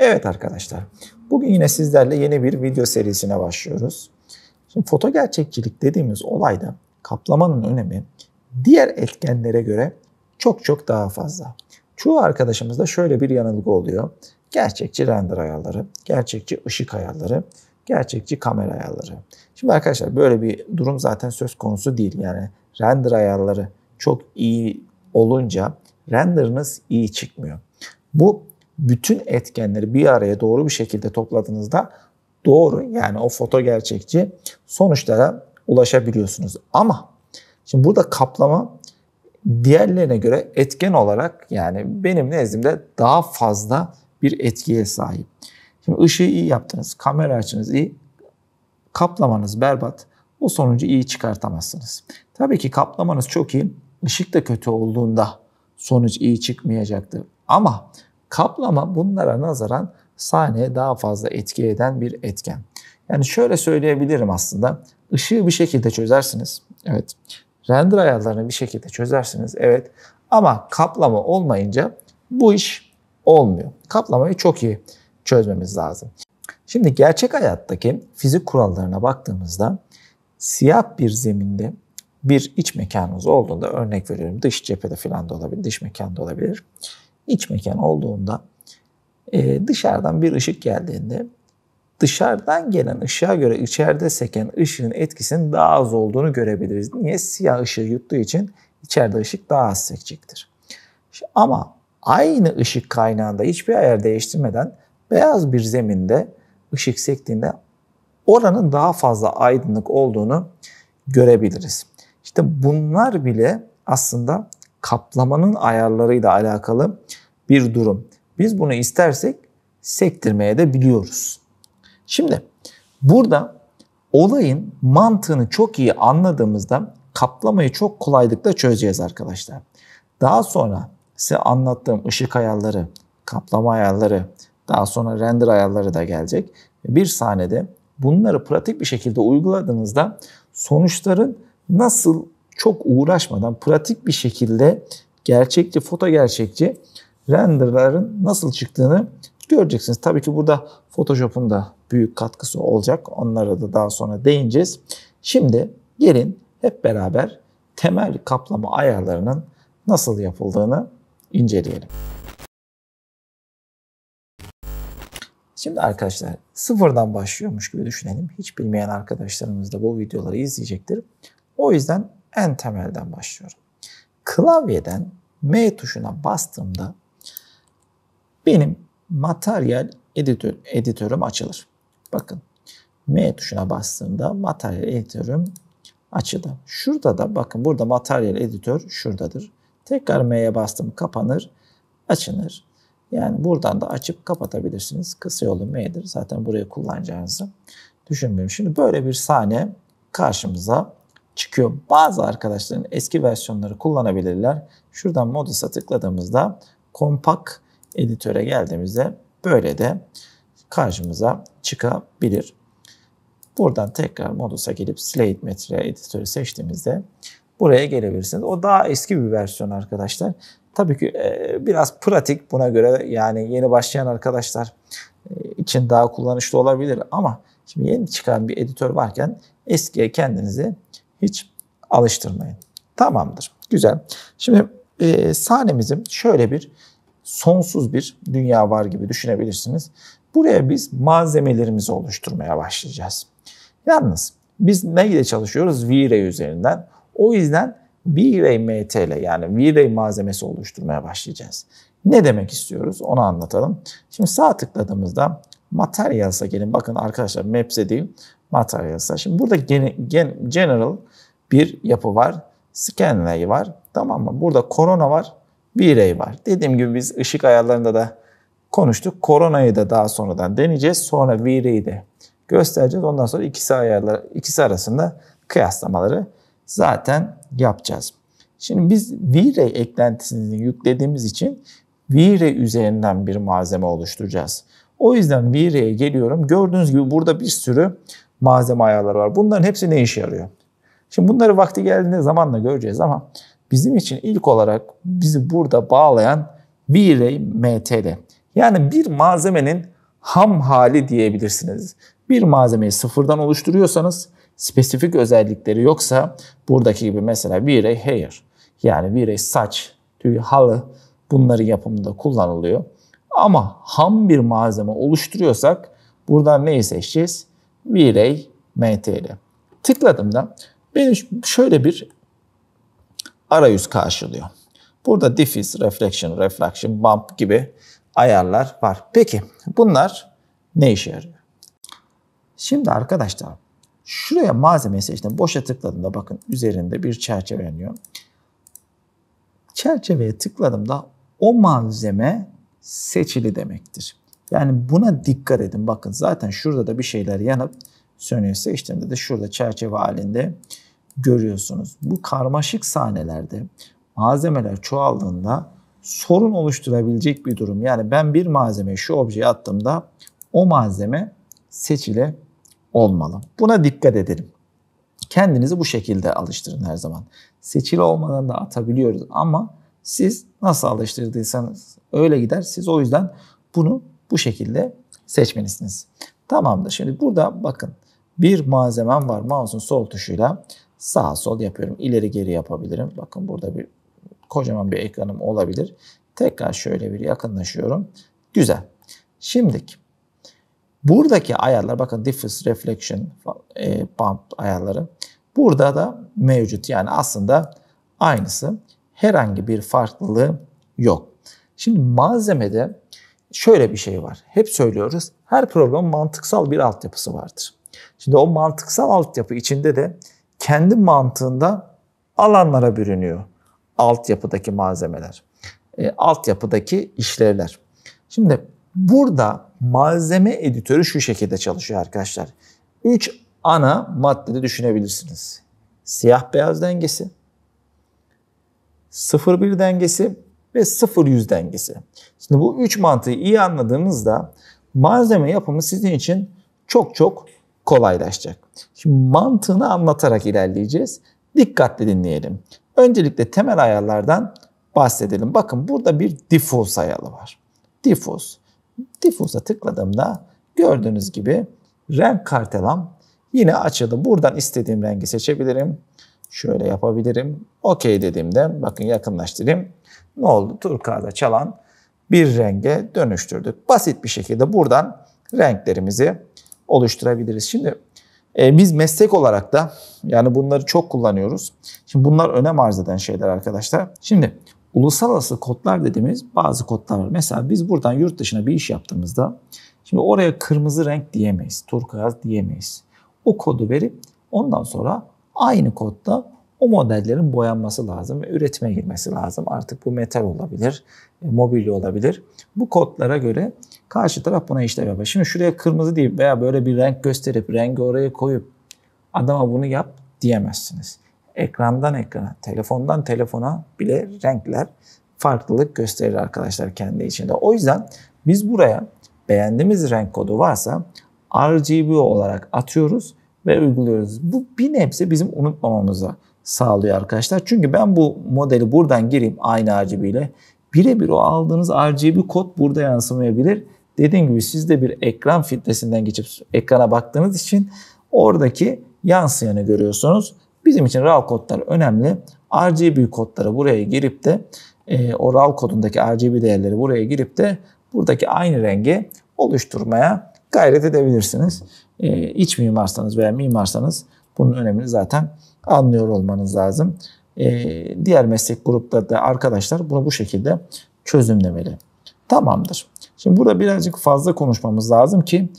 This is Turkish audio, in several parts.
Evet arkadaşlar, bugün yine sizlerle yeni bir video serisine başlıyoruz. Şimdi foto gerçekçilik dediğimiz olayda kaplamanın önemi diğer etkenlere göre çok daha fazla. Çoğu arkadaşımızda şöyle bir yanılgı oluyor. Gerçekçi render ayarları, gerçekçi ışık ayarları, gerçekçi kamera ayarları. Şimdi arkadaşlar böyle bir durum zaten söz konusu değil. Yani render ayarları çok iyi olunca renderınız iyi çıkmıyor. Bu bütün etkenleri bir araya doğru bir şekilde topladığınızda doğru, yani o foto gerçekçi sonuçlara ulaşabiliyorsunuz. Ama şimdi burada kaplama diğerlerine göre etken olarak, yani benim nezdimde daha fazla bir etkiye sahip. Şimdi ışığı iyi yaptınız, kamera açınız iyi, kaplamanız berbat, o sonucu iyi çıkartamazsınız. Tabii ki kaplamanız çok iyi, ışık da kötü olduğunda sonuç iyi çıkmayacaktır. Ama kaplama bunlara nazaran sahneye daha fazla etki eden bir etken. Yani şöyle söyleyebilirim aslında. Işığı bir şekilde çözersiniz. Evet. Render ayarlarını bir şekilde çözersiniz. Evet. Ama kaplama olmayınca bu iş olmuyor. Kaplamayı çok iyi çözmemiz lazım. Şimdi gerçek hayattaki fizik kurallarına baktığımızda siyah bir zeminde bir iç mekanımız olduğunda, örnek veriyorum dış cephede falan da olabilir, dış mekanda olabilir. İç mekan olduğunda dışarıdan bir ışık geldiğinde dışarıdan gelen ışığa göre içeride seken ışığın etkisinin daha az olduğunu görebiliriz. Niye? Siyah ışığı yuttuğu için içeride ışık daha az sekecektir. Ama aynı ışık kaynağında hiçbir ayar değiştirmeden beyaz bir zeminde ışık sektiğinde oranın daha fazla aydınlık olduğunu görebiliriz. İşte bunlar bile aslında kaplamanın ayarlarıyla alakalı bir durum. Biz bunu istersek sektirmeye de biliyoruz. Şimdi burada olayın mantığını çok iyi anladığımızda kaplamayı çok kolaylıkla çözeceğiz arkadaşlar. Daha sonra size anlattığım ışık ayarları, kaplama ayarları, daha sonra render ayarları da gelecek. Bir sahnede bunları pratik bir şekilde uyguladığınızda sonuçların nasıl çok uğraşmadan pratik bir şekilde gerçekçi, foto gerçekçi renderların nasıl çıktığını göreceksiniz. Tabii ki burada Photoshop'un da büyük katkısı olacak. Onlara da daha sonra değineceğiz. Şimdi gelin hep beraber temel kaplama ayarlarının nasıl yapıldığını inceleyelim. Şimdi arkadaşlar sıfırdan başlıyormuş gibi düşünelim. Hiç bilmeyen arkadaşlarımız da bu videoları izleyecektir. O yüzden en temelden başlıyorum. Klavyeden M tuşuna bastığımda benim materyal editörüm açılır. Bakın M tuşuna bastığımda materyal editörüm açıldı. Şurada da bakın burada materyal editör şuradadır. Tekrar M'ye bastım kapanır, açılır. Yani buradan da açıp kapatabilirsiniz. Kısa yolu M'dir. Zaten buraya kullanacağınızı düşünmüyorum. Şimdi böyle bir sahne karşımıza çıkıyor. Bazı arkadaşların eski versiyonları kullanabilirler. Şuradan Modus'a tıkladığımızda Compact editöre geldiğimizde böyle de karşımıza çıkabilir. Buradan tekrar Modus'a gelip Slate Material editörü seçtiğimizde buraya gelebilirsiniz. O daha eski bir versiyon arkadaşlar. Tabii ki biraz pratik buna göre, yani yeni başlayan arkadaşlar için daha kullanışlı olabilir ama şimdi yeni çıkan bir editör varken eskiye kendinizi hiç alıştırmayın. Tamamdır. Güzel. Şimdi sahnemizin şöyle bir sonsuz bir dünya var gibi düşünebilirsiniz. Buraya biz malzemelerimizi oluşturmaya başlayacağız. Yalnız biz neyle çalışıyoruz? V-Ray üzerinden. O yüzden V-Ray MTL, yani V-Ray malzemesi oluşturmaya başlayacağız. Ne demek istiyoruz? Onu anlatalım. Şimdi sağ tıkladığımızda Materials'a gelin. Bakın arkadaşlar Maps'e değil Materials'a. Şimdi burada General bir yapı var. Scanlay var. Tamam mı? Burada Corona var. V-Ray var. Dediğim gibi biz ışık ayarlarında da konuştuk. Corona'yı da daha sonradan deneyeceğiz. Sonra V-Ray'i de göstereceğiz. Ondan sonra ikisi arasında kıyaslamaları zaten yapacağız. Şimdi biz V-Ray eklentisini yüklediğimiz için V-Ray üzerinden bir malzeme oluşturacağız. O yüzden V-Ray'e geliyorum. Gördüğünüz gibi burada bir sürü malzeme ayarları var. Bunların hepsi ne işe yarıyor? Şimdi bunları vakti geldiğinde zamanla göreceğiz ama bizim için ilk olarak bizi burada bağlayan V-Ray MTL. Yani bir malzemenin ham hali diyebilirsiniz. Bir malzemeyi sıfırdan oluşturuyorsanız, spesifik özellikleri yoksa buradaki gibi mesela V-Ray hair, yani V-Ray saç, tüy, halı, bunların yapımında kullanılıyor. Ama ham bir malzeme oluşturuyorsak buradan neyi seçeceğiz? V-Ray MTL. Tıkladığımda beni şöyle bir arayüz karşılıyor. Burada diffuse, reflection, bump gibi ayarlar var. Peki bunlar ne işe yarıyor? Şimdi arkadaşlar şuraya malzemeyi seçtim. Boşa tıkladığımda bakın üzerinde bir çerçeve yanıyor. Çerçeveye tıkladığımda o malzeme seçili demektir. Yani buna dikkat edin. Bakın zaten şurada da bir şeyler yanıp sönüyor. Seçtiğimde de şurada çerçeve halinde görüyorsunuz. Bu karmaşık sahnelerde malzemeler çoğaldığında sorun oluşturabilecek bir durum. Yani ben bir malzemeyi şu objeye attığımda o malzeme seçili olmalı. Buna dikkat edelim. Kendinizi bu şekilde alıştırın her zaman. Seçili olmadan da atabiliyoruz ama siz nasıl alıştırdıysanız öyle gider. Siz o yüzden bunu bu şekilde seçmelisiniz. Tamamdır. Şimdi burada bakın bir malzemem var. Mouse'un sol tuşuyla sağ sol yapıyorum. İleri geri yapabilirim. Bakın burada bir kocaman bir ekranım olabilir. Tekrar şöyle bir yakınlaşıyorum. Güzel. Şimdiki buradaki ayarlar bakın diffuse, reflection, bump ayarları burada da mevcut. Yani aslında aynısı. Herhangi bir farklılığı yok. Şimdi malzemede şöyle bir şey var. Hep söylüyoruz. Her programın mantıksal bir altyapısı vardır. Şimdi o mantıksal altyapı içinde de kendi mantığında alanlara bürünüyor. Altyapıdaki malzemeler. Altyapıdaki işlevler. Şimdi burada malzeme editörü şu şekilde çalışıyor arkadaşlar. 3 ana maddede düşünebilirsiniz. Siyah beyaz dengesi, 0-1 dengesi ve 0-100 dengesi. Şimdi bu 3 mantığı iyi anladığınızda malzeme yapımı sizin için çok kolaylaşacak. Şimdi mantığını anlatarak ilerleyeceğiz. Dikkatli dinleyelim. Öncelikle temel ayarlardan bahsedelim. Bakın burada bir diffuse ayarı var. Diffuse'a tıkladığımda gördüğünüz gibi renk kartelam yine açıldı. Buradan istediğim rengi seçebilirim. Şöyle yapabilirim. OK dediğimde bakın yakınlaştırayım. Ne oldu? Turkuaz'a çalan bir renge dönüştürdük. Basit bir şekilde buradan renklerimizi oluşturabiliriz. Şimdi biz meslek olarak da yani bunları çok kullanıyoruz. Şimdi bunlar önem arz eden şeyler arkadaşlar. Şimdi uluslararası kodlar dediğimiz bazı kodlar var. Mesela biz buradan yurt dışına bir iş yaptığımızda şimdi oraya kırmızı renk diyemeyiz, turkuaz diyemeyiz. O kodu verip ondan sonra aynı kodda o modellerin boyanması lazım ve üretime girmesi lazım. Artık bu metal olabilir, mobilya olabilir. Bu kodlara göre karşı taraf buna işlem yapar. Şimdi şuraya kırmızı deyip veya böyle bir renk gösterip rengi oraya koyup adama bunu yap diyemezsiniz. Ekrandan ekrana, telefondan telefona bile renkler farklılık gösterir arkadaşlar kendi içinde. O yüzden biz buraya beğendiğimiz renk kodu varsa RGB olarak atıyoruz ve uyguluyoruz. Bu bir nebze bizim unutmamamızı sağlıyor arkadaşlar. Çünkü ben bu modeli buradan gireyim aynı RGB ile. Birebir o aldığınız RGB kod burada yansımayabilir. Dediğim gibi siz de bir ekran filtresinden geçip ekrana baktığınız için oradaki yansıyanı görüyorsunuz. Bizim için RAW kodlar önemli. RGB kodları buraya girip de o RAW kodundaki RGB değerleri buraya girip de buradaki aynı rengi oluşturmaya gayret edebilirsiniz. İç mimarsanız veya mimarsanız bunun önemini zaten anlıyor olmanız lazım. Diğer meslek grupları da arkadaşlar bunu bu şekilde çözümlemeli. Tamamdır. Şimdi burada birazcık fazla konuşmamız lazım ki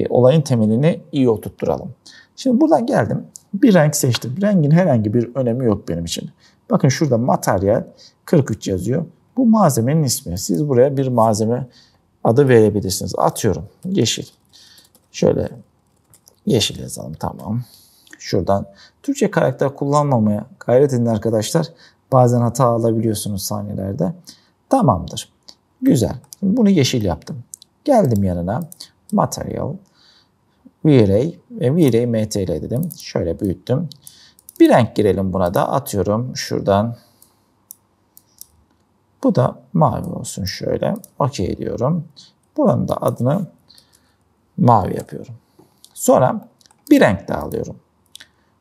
olayın temelini iyi oturtturalım. Şimdi buradan geldim. Bir renk seçtim. Rengin herhangi bir önemi yok benim için. Bakın şurada materyal 43 yazıyor. Bu malzemenin ismi. Siz buraya bir malzeme adı verebilirsiniz. Atıyorum yeşil. Şöyle yeşil yazalım, tamam. Şuradan Türkçe karakter kullanmamaya gayret edin arkadaşlar. Bazen hata alabiliyorsunuz sahnelerde. Tamamdır. Güzel. Şimdi bunu yeşil yaptım. Geldim yanına. Material, V-Ray ve V-Ray MTL dedim. Şöyle büyüttüm. Bir renk girelim buna da. Atıyorum şuradan. Bu da mavi olsun şöyle. OK diyorum. Buranın da adını mavi yapıyorum. Sonra bir renk daha alıyorum.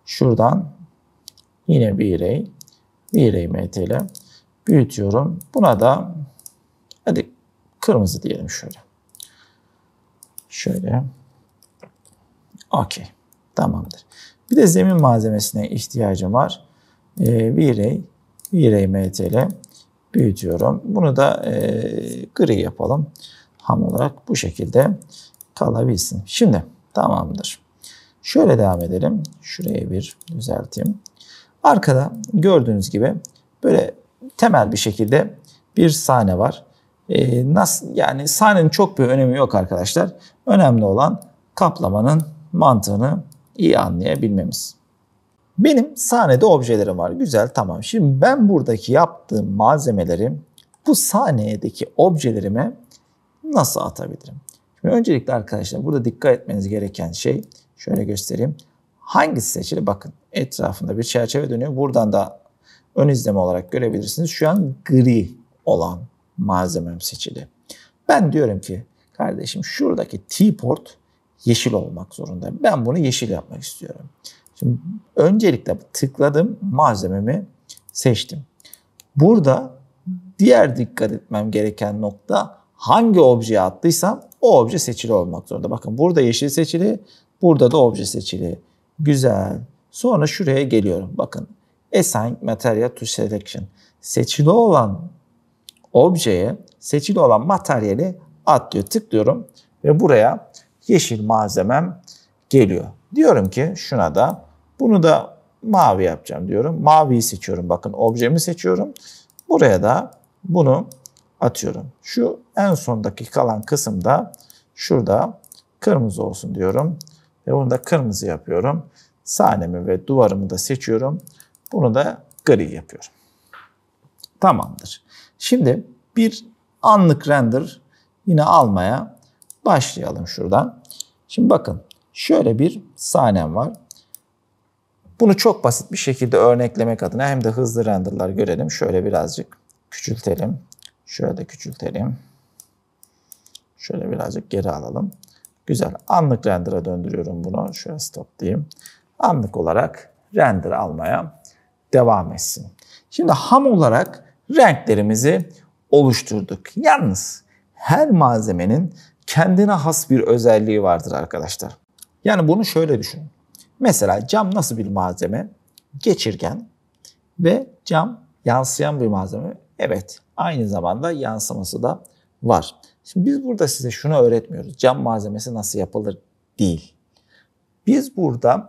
Şuradan yine V-Ray MT ile büyütüyorum. Buna da hadi kırmızı diyelim şöyle. Şöyle. Okey. Tamamdır. Bir de zemin malzemesine ihtiyacım var. V-Ray MT ile büyütüyorum. Bunu da gri yapalım. Ham olarak bu şekilde kalabilsin. Şimdi tamamdır. Şöyle devam edelim. Şuraya bir düzelteyim. Arkada gördüğünüz gibi böyle temel bir şekilde bir sahne var. Nasıl, yani sahnenin çok bir önemi yok arkadaşlar. Önemli olan kaplamanın mantığını iyi anlayabilmemiz. Benim sahnede objelerim var. Güzel, tamam. Şimdi ben buradaki yaptığım malzemeleri bu sahnedeki objelerime nasıl atabilirim? Şimdi öncelikle arkadaşlar burada dikkat etmeniz gereken şey, şöyle göstereyim. Hangisi seçili? Bakın etrafında bir çerçeve dönüyor. Buradan da ön izleme olarak görebilirsiniz. Şu an gri olan malzemem seçili. Ben diyorum ki kardeşim şuradaki T-port yeşil olmak zorunda. Ben bunu yeşil yapmak istiyorum. Şimdi öncelikle tıkladım, malzememi seçtim. Burada diğer dikkat etmem gereken nokta, hangi objeye attıysam o obje seçili olmak zorunda. Bakın burada yeşil seçili, burada da obje seçili. Güzel. Sonra şuraya geliyorum. Bakın Assign Material to Selection. Seçili olan objeye seçili olan materyali at diyor. Tıklıyorum ve buraya yeşil malzemem geliyor. Diyorum ki şuna da, bunu da mavi yapacağım diyorum. Maviyi seçiyorum. Bakın objemi seçiyorum. Buraya da bunu atıyorum. Şu en sondaki kalan kısımda şurada kırmızı olsun diyorum. Ve bunu da kırmızı yapıyorum. Sahnemi ve duvarımı da seçiyorum. Bunu da gri yapıyorum. Tamamdır. Şimdi bir anlık render yine almaya başlayalım şuradan. Şimdi bakın şöyle bir sahnem var. Bunu çok basit bir şekilde örneklemek adına hem de hızlı renderlar görelim. Şöyle birazcık küçültelim. Şöyle de küçültelim. Şöyle birazcık geri alalım. Güzel. Anlık render'a döndürüyorum bunu. Şöyle stop diyeyim. Anlık olarak render almaya devam etsin. Şimdi ham olarak renklerimizi oluşturduk. Yalnız her malzemenin kendine has bir özelliği vardır arkadaşlar. Yani bunu şöyle düşünün. Mesela cam nasıl bir malzeme? Geçirgen ve cam yansıyan bir malzeme. Evet, aynı zamanda yansıması da var. Şimdi biz burada size şunu öğretmiyoruz. Cam malzemesi nasıl yapılır değil. Biz burada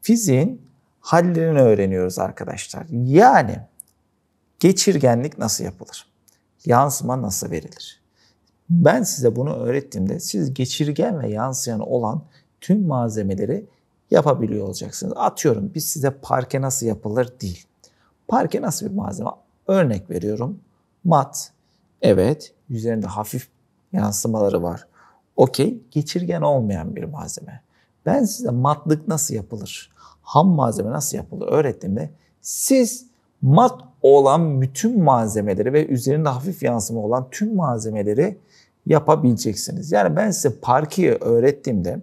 fiziğin hallerini öğreniyoruz arkadaşlar. Yani geçirgenlik nasıl yapılır? Yansıma nasıl verilir? Ben size bunu öğrettiğimde siz geçirgen ve yansıyan olan tüm malzemeleri yapabiliyor olacaksınız. Atıyorum biz size parke nasıl yapılır değil. Parke nasıl bir malzeme? Örnek veriyorum. Mat. Evet. Üzerinde hafif yansımaları var. Okey. Geçirgen olmayan bir malzeme. Ben size matlık nasıl yapılır? Ham malzeme nasıl yapılır öğrettiğimde siz mat olan bütün malzemeleri ve üzerinde hafif yansıma olan tüm malzemeleri yapabileceksiniz. Yani ben size parkeyi öğrettiğimde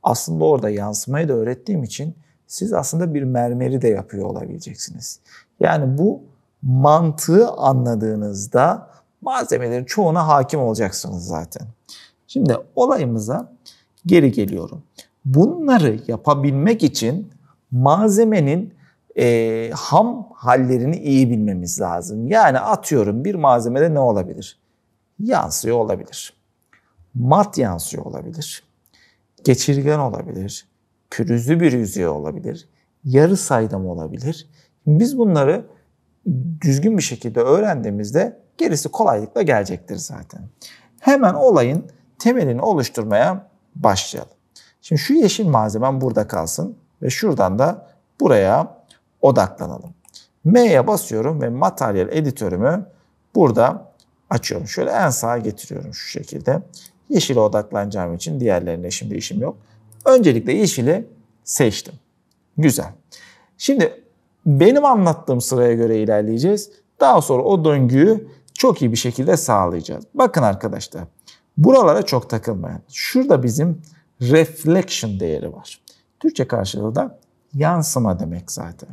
aslında orada yansımayı da öğrettiğim için siz aslında bir mermeri de yapıyor olabileceksiniz. Yani bu mantığı anladığınızda malzemelerin çoğuna hakim olacaksınız zaten. Şimdi olayımıza geri geliyorum. Bunları yapabilmek için malzemenin ham hallerini iyi bilmemiz lazım. Yani atıyorum bir malzemede ne olabilir? Yansıyor olabilir. Mat yansıyor olabilir. Geçirgen olabilir. Pürüzlü bir yüzey olabilir. Yarı saydam olabilir. Biz bunları düzgün bir şekilde öğrendiğimizde gerisi kolaylıkla gelecektir zaten. Hemen olayın temelini oluşturmaya başlayalım. Şimdi şu yeşil malzemem burada kalsın ve şuradan da buraya odaklanalım. M'ye basıyorum ve materyal editörümü burada açıyorum. Şöyle en sağa getiriyorum şu şekilde. Yeşile odaklanacağım için diğerlerine şimdi işim yok. Öncelikle yeşili seçtim. Güzel. Şimdi benim anlattığım sıraya göre ilerleyeceğiz. Daha sonra o döngüyü çok iyi bir şekilde sağlayacağız. Bakın arkadaşlar, buralara çok takılmayın. Şurada bizim reflection değeri var. Türkçe karşılığı da yansıma demek zaten.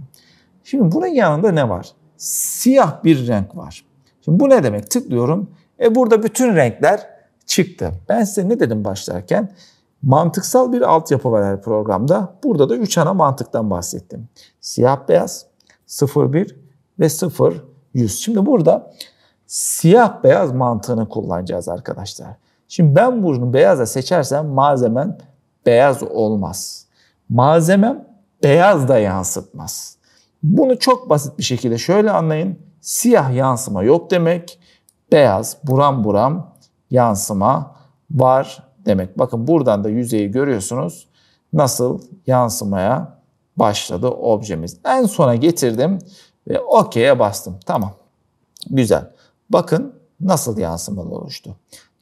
Şimdi bunun yanında ne var? Siyah bir renk var. Şimdi bu ne demek? Tıklıyorum. Burada bütün renkler çıktı. Ben size ne dedim başlarken? Mantıksal bir altyapı var her programda. Burada da 3 ana mantıktan bahsettim. Siyah beyaz, 0-1 ve 0-100. Şimdi burada siyah beyaz mantığını kullanacağız arkadaşlar. Şimdi ben bunu beyaza seçersem malzemem beyaz olmaz. Malzemem beyaz da yansıtmaz. Bunu çok basit bir şekilde şöyle anlayın. Siyah yansıma yok demek. Beyaz buram buram yansıma var demek. Bakın buradan da yüzeyi görüyorsunuz. Nasıl yansımaya başladı objemiz. En sona getirdim ve OK'ye bastım. Tamam. Güzel. Bakın nasıl yansımalı oluştu.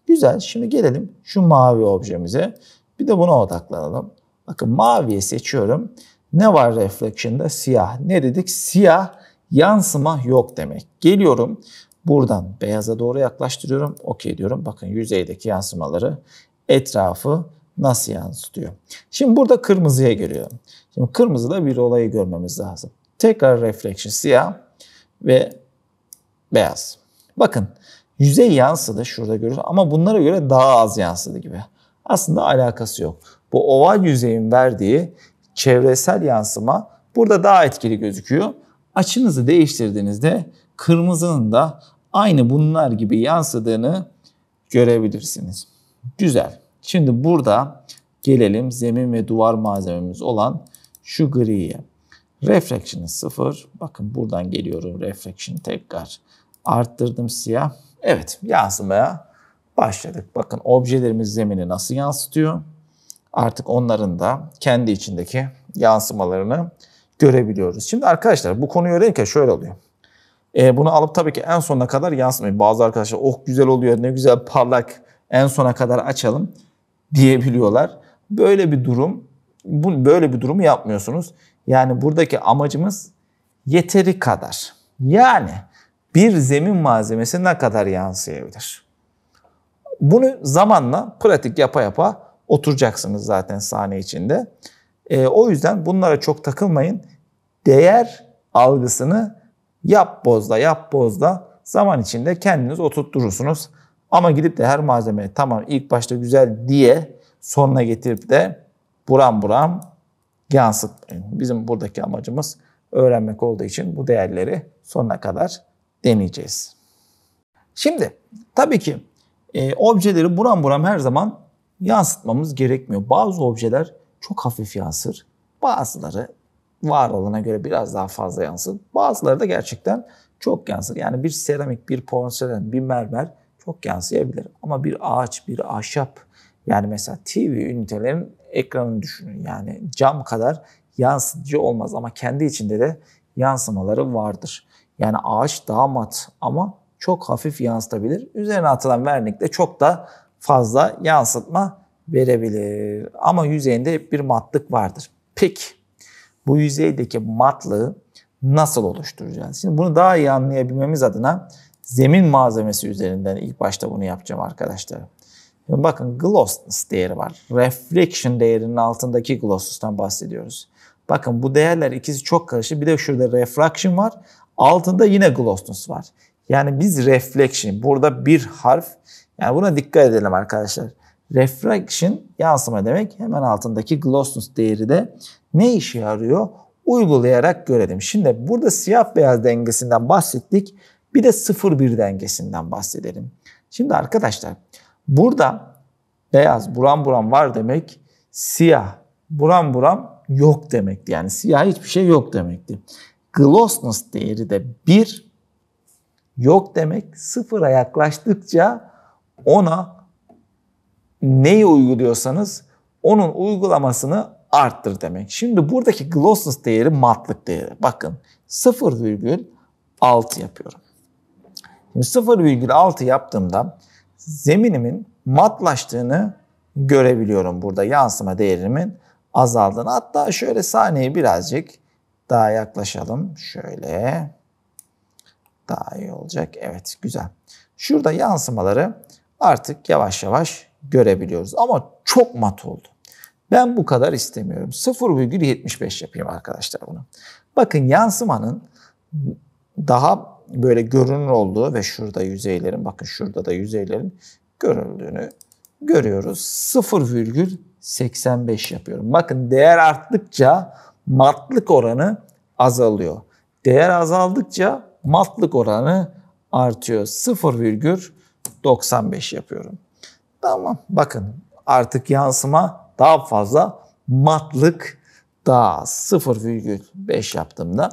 Güzel. Şimdi gelelim şu mavi objemize. Bir de buna odaklanalım. Bakın maviye seçiyorum. Ne var reflection'da? Siyah. Ne dedik? Siyah yansıma yok demek. Geliyorum. Buradan beyaza doğru yaklaştırıyorum. OK diyorum. Bakın yüzeydeki yansımaları etrafı nasıl yansıtıyor. Şimdi burada kırmızıya geliyorum. Şimdi kırmızıda bir olayı görmemiz lazım. Tekrar reflection siyah ve beyaz. Bakın yüzey yansıdı şurada görüyoruz ama bunlara göre daha az yansıdı gibi. Aslında alakası yok. Bu oval yüzeyin verdiği çevresel yansıma burada daha etkili gözüküyor. Açınızı değiştirdiğinizde kırmızının da aynı bunlar gibi yansıdığını görebilirsiniz. Güzel. Şimdi burada gelelim zemin ve duvar malzememiz olan şu griye. Reflection'ı 0. Bakın buradan geliyorum reflection tekrar. Arttırdım siyah. Evet yansımaya başladık. Bakın objelerimiz zemini nasıl yansıtıyor? Artık onların da kendi içindeki yansımalarını görebiliyoruz. Şimdi arkadaşlar bu konuyu öğrenirken şöyle oluyor. Bunu alıp tabii ki en sonuna kadar yansıtmayın. Bazı arkadaşlar oh güzel oluyor ne güzel parlak en sona kadar açalım diyebiliyorlar. Böyle bir durumu yapmıyorsunuz. Yani buradaki amacımız yeteri kadar. Yani bir zemin malzemesi ne kadar yansıyabilir? Bunu zamanla pratik yapa yapa oturacaksınız zaten sahne içinde. O yüzden bunlara çok takılmayın. Değer algısını yap bozda zaman içinde kendiniz oturturursunuz. Ama gidip de her malzemeye tamam ilk başta güzel diye sonuna getirip de buram buram yansıtmayın. Bizim buradaki amacımız öğrenmek olduğu için bu değerleri sonuna kadar deneyeceğiz. Şimdi tabii ki objeleri buram buram her zaman yansıtmamız gerekmiyor. Bazı objeler çok hafif yansır. Bazıları var olana göre biraz daha fazla yansır. Bazıları da gerçekten çok yansır. Yani bir seramik, bir porselen, bir mermer çok yansıyabilir. Ama bir ağaç, bir ahşap yani mesela TV ünitelerin ekranını düşünün. Yani cam kadar yansıtıcı olmaz ama kendi içinde de yansımaları vardır. Yani ağaç daha mat ama çok hafif yansıtabilir. Üzerine atılan vernik de çok da fazla yansıtma verebilir. Ama yüzeyinde hep bir matlık vardır. Peki bu yüzeydeki matlığı nasıl oluşturacağız? Şimdi bunu daha iyi anlayabilmemiz adına zemin malzemesi üzerinden ilk başta bunu yapacağım arkadaşlar. Şimdi bakın glossiness değeri var. Reflection değerinin altındaki glossiness'tan bahsediyoruz. Bakın bu değerler ikisi çok karışık. Bir de şurada refraction var. Altında yine glossiness var. Yani biz reflection burada bir harf yani buna dikkat edelim arkadaşlar. Refraction yansıma demek. Hemen altındaki glossiness değeri de ne işe yarıyor? Uygulayarak görelim. Şimdi burada siyah beyaz dengesinden bahsettik. Bir de 0-1 dengesinden bahsedelim. Şimdi arkadaşlar burada beyaz buram buram var demek. Siyah buram buram yok demekti. Yani siyah hiçbir şey yok demekti. Glossiness değeri de 1 yok demek. 0'a yaklaştıkça ona neyi uyguluyorsanız onun uygulamasını arttır demek. Şimdi buradaki glossiness değeri matlık değeri. Bakın 0,6 yapıyorum. Şimdi 0,6 yaptığımda zeminimin matlaştığını görebiliyorum. Burada yansıma değerimin azaldığını. Hatta şöyle sahneye birazcık daha yaklaşalım. Şöyle daha iyi olacak. Evet güzel. Şurada yansımaları artık yavaş yavaş görebiliyoruz. Ama çok mat oldu. Ben bu kadar istemiyorum. 0,75 yapayım arkadaşlar bunu. Bakın yansımanın daha böyle görünür olduğu ve şurada yüzeylerin, bakın şurada da yüzeylerin görüldüğünü görüyoruz. 0,85 yapıyorum. Bakın değer arttıkça matlık oranı azalıyor. Değer azaldıkça matlık oranı artıyor. 0,95 yapıyorum. Tamam. Bakın artık yansıma daha fazla, matlık daha az. 0,5 yaptığımda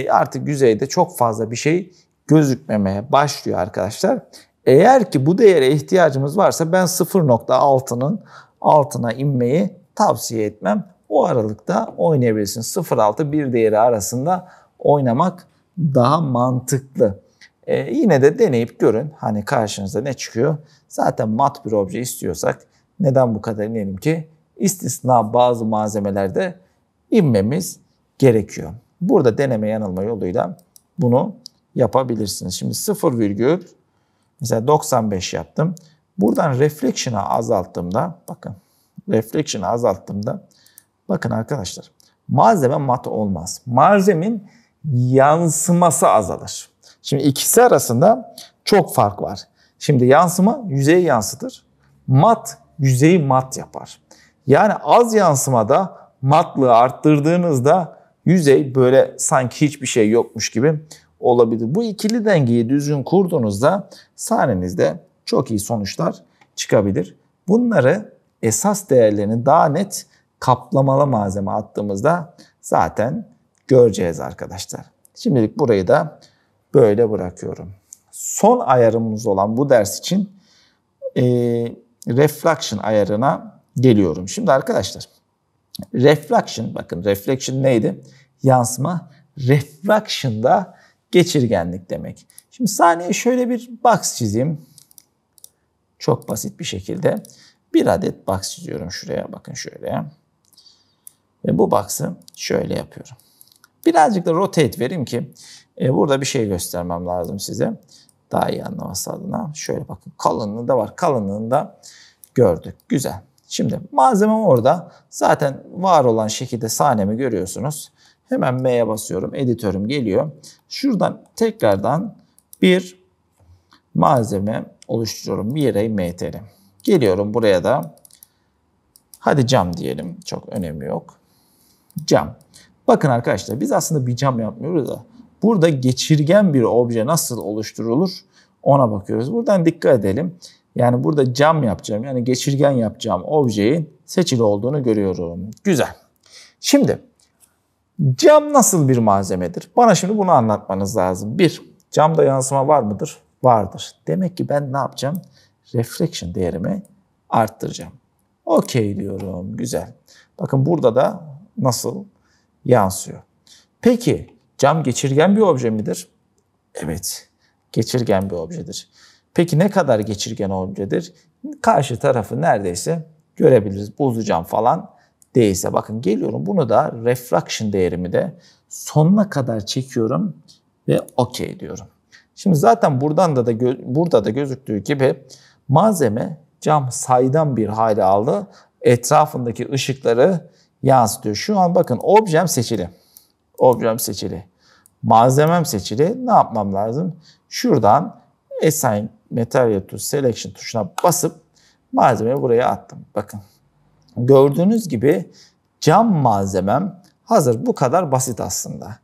artık yüzeyde çok fazla bir şey gözükmemeye başlıyor arkadaşlar. Eğer ki bu değere ihtiyacımız varsa ben 0,6'nın altına inmeyi tavsiye etmem. O aralıkta oynayabilirsiniz. 0,6 değeri arasında oynamak daha mantıklı. Yine de deneyip görün. Hani karşınıza ne çıkıyor? Zaten mat bir obje istiyorsak neden bu kadar inelim ki? İstisna bazı malzemelerde inmemiz gerekiyor. Burada deneme yanılma yoluyla bunu yapabilirsiniz. Şimdi 0,95 yaptım. Buradan reflection'ı azalttığımda, bakın arkadaşlar, malzeme mat olmaz. Malzemenin yansıması azalır. Şimdi ikisi arasında çok fark var. Şimdi yansıma yüzeyi yansıtır. Mat yüzeyi mat yapar. Yani az yansımada matlığı arttırdığınızda yüzey böyle sanki hiçbir şey yokmuş gibi olabilir. Bu ikili dengeyi düzgün kurduğunuzda sahnenizde çok iyi sonuçlar çıkabilir. Bunları esas değerlerini daha net kaplamalı malzeme attığımızda zaten göreceğiz arkadaşlar. Şimdilik burayı da böyle bırakıyorum. Son ayarımız olan bu ders için reflection ayarına geliyorum. Şimdi arkadaşlar reflection, bakın reflection neydi? Yansıma. Refraction da geçirgenlik demek. Şimdi sahneye şöyle bir box çizeyim. Çok basit bir şekilde bir adet box çiziyorum şuraya. Bakın şöyle. Ve bu box'ı şöyle yapıyorum. Birazcık da rotate vereyim ki burada bir şey göstermem lazım size. Daha iyi anlaması adına. Şöyle bakın, kalınlığı da var. Kalınlığını da gördük. Güzel. Şimdi malzemem orada. Zaten var olan şekilde sahnemi görüyorsunuz. Hemen M'ye basıyorum. Editörüm geliyor. Şuradan tekrardan bir malzeme oluşturuyorum. Bir array mtl. Geliyorum buraya da. Hadi cam diyelim. Çok önemi yok. Cam. Bakın arkadaşlar biz aslında bir cam yapmıyoruz da burada geçirgen bir obje nasıl oluşturulur ona bakıyoruz. Buradan dikkat edelim. Yani burada cam yapacağım, yani geçirgen yapacağım objeyin seçili olduğunu görüyorum. Güzel. Şimdi cam nasıl bir malzemedir? Bana şimdi bunu anlatmanız lazım. Bir, camda yansıma var mıdır? Vardır. Demek ki ben ne yapacağım? Reflection değerimi arttıracağım. Okey diyorum. Güzel. Bakın burada da nasıl yansıyor. Peki cam geçirgen bir obje midir? Evet. Geçirgen bir objedir. Peki ne kadar geçirgen objedir? Karşı tarafı neredeyse görebiliriz. Buzlu cam falan değilse. Bakın geliyorum bunu da refraction değerimi de sonuna kadar çekiyorum ve okey diyorum. Şimdi zaten burada da gözüktüğü gibi malzeme cam saydam bir hale aldı. Etrafındaki ışıkları yansıtıyor. Şu an bakın objem seçili. Objem seçili. Malzemem seçili. Ne yapmam lazım? Şuradan Assign Material to Selection tuşuna basıp malzemeyi buraya attım. Bakın. Gördüğünüz gibi cam malzemem hazır. Bu kadar basit aslında.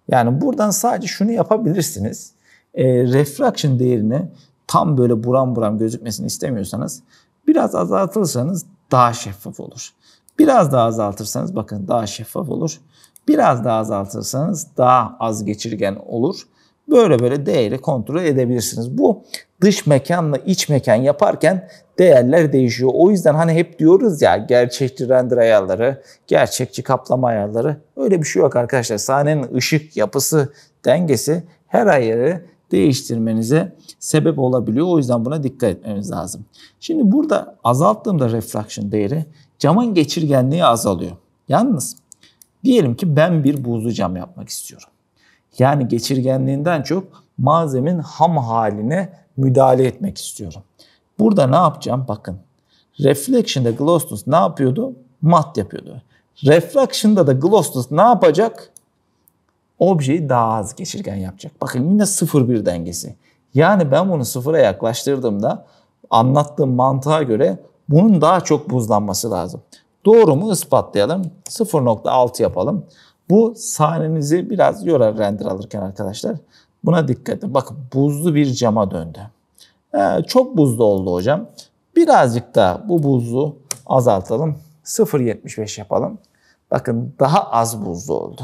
Yani buradan sadece şunu yapabilirsiniz. Refraction değerini tam böyle buram buram gözükmesini istemiyorsanız biraz azaltırsanız daha şeffaf olur. Biraz daha azaltırsanız bakın daha şeffaf olur. Biraz daha azaltırsanız daha az geçirgen olur. Böyle değeri kontrol edebilirsiniz. Bu dış mekanla iç mekan yaparken değerler değişiyor. O yüzden hani hep diyoruz ya gerçekçi render ayarları, gerçekçi kaplama ayarları. Öyle bir şey yok arkadaşlar. Sahnenin ışık yapısı, dengesi her ayarı değiştirmenize sebep olabiliyor. O yüzden buna dikkat etmemiz lazım. Şimdi burada azalttığımda refraction değeri camın geçirgenliği azalıyor. Yalnız diyelim ki ben bir buzlu cam yapmak istiyorum. Yani geçirgenliğinden çok malzemenin ham haline müdahale etmek istiyorum. Burada ne yapacağım? Bakın. Reflection'da Glossless ne yapıyordu? mat yapıyordu. Refraction'da da glossless ne yapacak? Objeyi daha az geçirgen yapacak. Bakın yine 0-1 dengesi. Yani ben bunu sıfıra yaklaştırdığımda anlattığım mantığa göre bunun daha çok buzlanması lazım. Doğru mu? Ispatlayalım. 0.6 yapalım. Bu sahnenizi biraz yorar render alırken arkadaşlar. Buna dikkat edin. Bakın buzlu bir cama döndü. Çok buzlu oldu hocam. Birazcık da bu buzlu azaltalım. 0.75 yapalım. Bakın daha az buzlu oldu.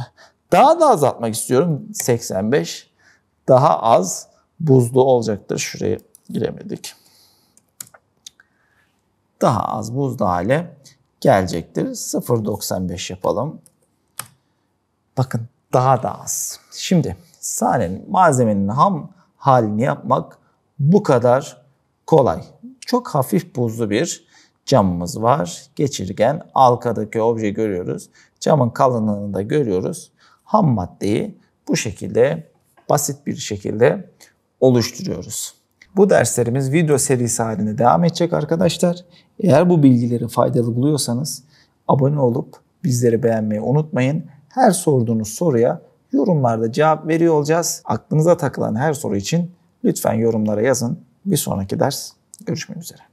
Daha da azaltmak istiyorum. 85. Daha az buzlu olacaktır. Şuraya giremedik. Daha az buzlu hale gelecektir. 0.95 yapalım. Bakın daha da az. Şimdi sahnenin, malzemenin ham halini yapmak bu kadar kolay. Çok hafif buzlu bir camımız var. Geçirgen. Arkadaki objeyi görüyoruz. Camın kalınlığını da görüyoruz. Ham maddeyi bu şekilde basit bir şekilde oluşturuyoruz. Bu derslerimiz video serisi halinde devam edecek arkadaşlar. Eğer bu bilgileri faydalı buluyorsanız abone olup bizleri beğenmeyi unutmayın. Her sorduğunuz soruya yorumlarda cevap veriyor olacağız. Aklınıza takılan her soru için lütfen yorumlara yazın. Bir sonraki ders görüşmek üzere.